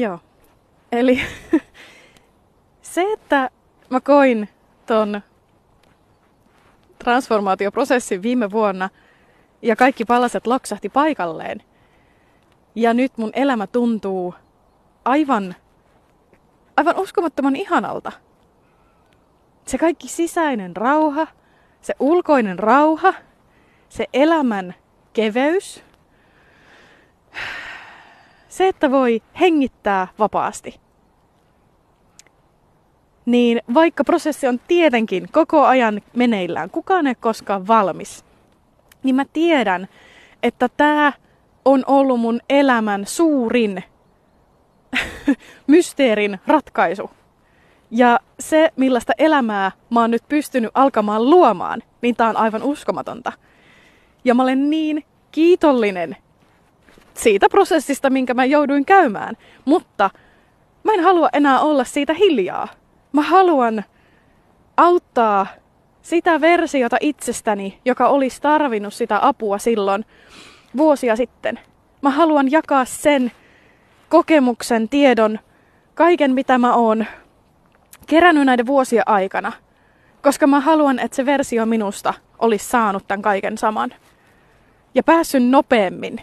Joo. Eli se, että mä koin ton transformaatioprosessin viime vuonna ja kaikki palaset loksahti paikalleen. Ja nyt mun elämä tuntuu aivan uskomattoman ihanalta. Se kaikki sisäinen rauha, se ulkoinen rauha, se elämän keveys. Se, että voi hengittää vapaasti. Niin vaikka prosessi on tietenkin koko ajan meneillään, kukaan ei koskaan valmis, niin mä tiedän, että tää on ollut mun elämän suurin mysteerin ratkaisu. Ja se, millaista elämää mä oon nyt pystynyt alkamaan luomaan, niin tää on aivan uskomatonta. Ja mä olen niin kiitollinen siitä prosessista, minkä mä jouduin käymään. Mutta mä en halua enää olla siitä hiljaa. Mä haluan auttaa sitä versiota itsestäni, joka olisi tarvinnut sitä apua silloin vuosia sitten. Mä haluan jakaa sen kokemuksen, tiedon, kaiken mitä mä oon kerännyt näiden vuosien aikana. Koska mä haluan, että se versio minusta olisi saanut tämän kaiken saman. Ja päässyt nopeammin